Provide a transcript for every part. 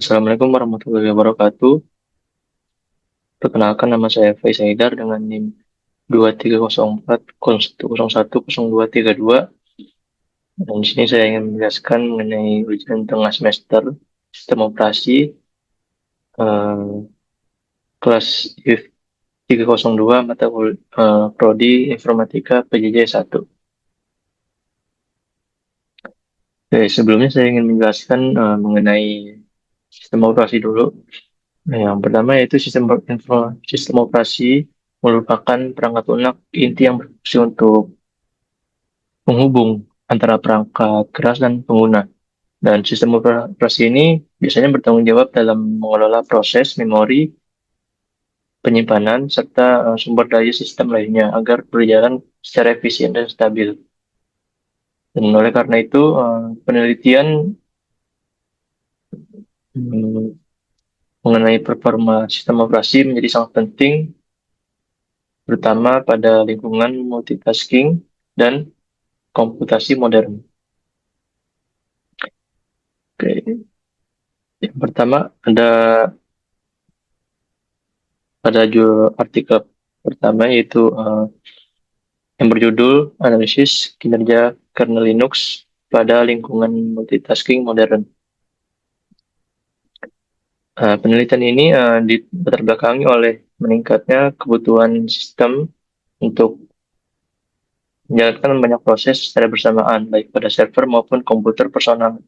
Assalamualaikum warahmatullahi wabarakatuh. Perkenalkan nama saya Faiz Haidar dengan NIM 230401010232. Dan di sini saya ingin menjelaskan mengenai ujian tengah semester sistem operasi eh, kelas IF 302 Prodi Informatika PJJ 1. Oke, sebelumnya saya ingin menjelaskan mengenai sistem operasi dulu. Nah, yang pertama yaitu sistem operasi merupakan perangkat lunak inti yang berfungsi untuk penghubung antara perangkat keras dan pengguna. Dan sistem operasi ini biasanya bertanggung jawab dalam mengelola proses, memori, penyimpanan, serta sumber daya sistem lainnya agar berjalan secara efisien dan stabil. Dan oleh karena itu, penelitian mm, mengenai performa sistem operasi menjadi sangat penting, terutama pada lingkungan multitasking dan komputasi modern. Oke, yang pertama ada artikel pertama yaitu yang berjudul Analisis Kinerja Kernel Linux pada Lingkungan Multitasking Modern. Penelitian ini diterbelakangi oleh meningkatnya kebutuhan sistem untuk menjalankan banyak proses secara bersamaan, baik pada server maupun komputer personal.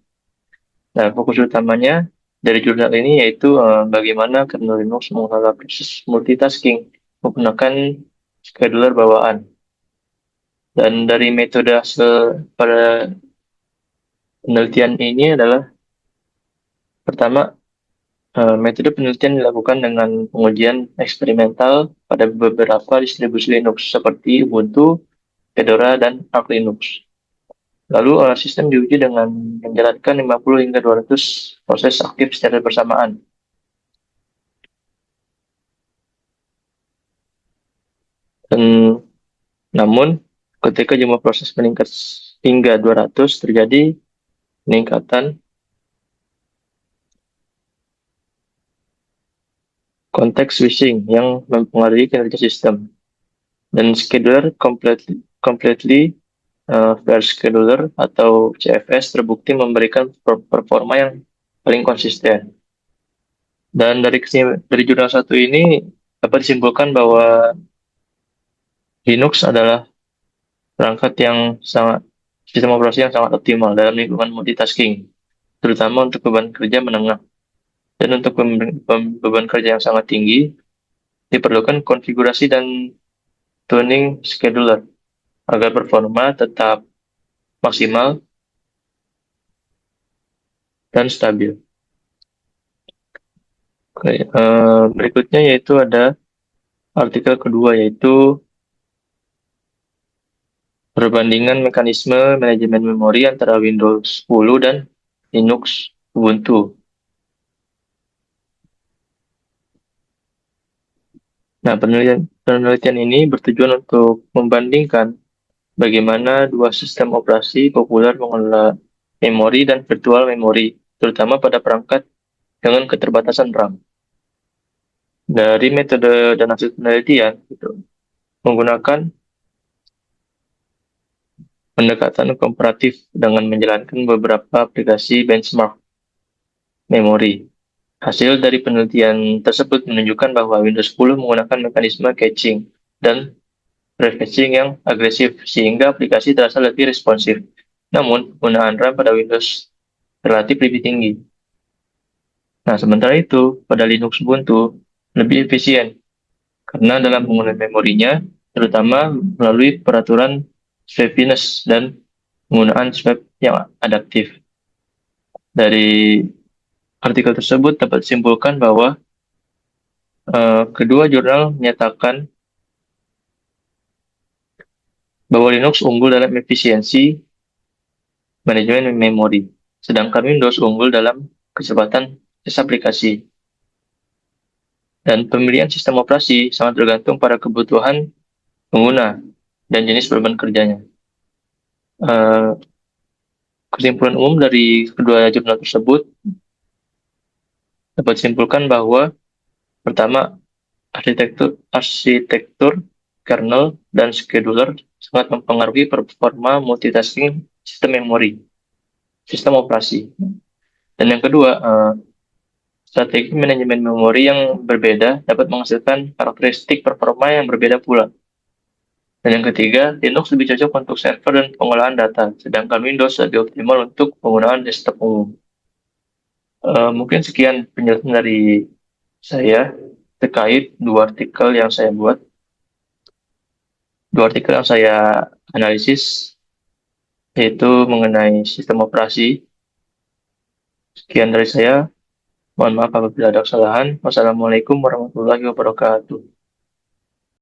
Nah, fokus utamanya dari jurnal ini yaitu bagaimana kernel Linux mengelola proses multitasking menggunakan scheduler bawaan. Dan dari metode hasil pada penelitian ini adalah pertama, metode penelitian dilakukan dengan pengujian eksperimental pada beberapa distribusi Linux seperti Ubuntu, Fedora, dan Arch Linux. Lalu sistem diuji dengan menjalankan 50 hingga 200 proses aktif secara bersamaan. Dan namun ketika jumlah proses meningkat hingga 200 terjadi peningkatan konteks switching yang mempengaruhi kinerja sistem. Dan scheduler completely Fair Scheduler atau CFS terbukti memberikan performa yang paling konsisten. Dan dari jurnal satu ini dapat disimpulkan bahwa Linux adalah perangkat yang sangat sistem operasi yang sangat optimal dalam lingkungan multitasking, terutama untuk beban kerja menengah. Dan untuk beban kerja yang sangat tinggi, diperlukan konfigurasi dan tuning scheduler agar performa tetap maksimal dan stabil. Oke, berikutnya yaitu ada artikel kedua yaitu perbandingan mekanisme manajemen memori antara Windows 10 dan Linux Ubuntu. Nah, penelitian ini bertujuan untuk membandingkan bagaimana dua sistem operasi populer mengelola memori dan virtual memori, terutama pada perangkat dengan keterbatasan RAM. Dari metode dan hasil penelitian, gitu, menggunakan pendekatan komparatif dengan menjalankan beberapa aplikasi benchmark memori. Hasil dari penelitian tersebut menunjukkan bahwa Windows 10 menggunakan mekanisme caching dan prefetching yang agresif, sehingga aplikasi terasa lebih responsif. Namun, penggunaan RAM pada Windows relatif lebih tinggi. Nah, sementara itu, pada Linux Ubuntu lebih efisien, karena dalam penggunaan memorinya, terutama melalui peraturan swappiness dan penggunaan swap yang adaptif. Dari artikel tersebut dapat disimpulkan bahwa kedua jurnal menyatakan bahwa Linux unggul dalam efisiensi manajemen memori, sedangkan Windows unggul dalam kecepatan akses aplikasi. Dan pemilihan sistem operasi sangat tergantung pada kebutuhan pengguna dan jenis beban kerjanya. Eh, Kesimpulan umum dari kedua jurnal tersebut dapat simpulkan bahwa pertama, arsitektur kernel dan scheduler sangat mempengaruhi performa multitasking sistem memori, sistem operasi. Dan yang kedua, strategi manajemen memori yang berbeda dapat menghasilkan karakteristik performa yang berbeda pula. Dan yang ketiga, Linux lebih cocok untuk server dan pengolahan data, sedangkan Windows lebih optimal untuk penggunaan desktop umum. Mungkin sekian penjelasan dari saya terkait dua artikel yang saya analisis, yaitu mengenai sistem operasi. Sekian dari saya, mohon maaf apabila ada kesalahan. Wassalamualaikum warahmatullahi wabarakatuh.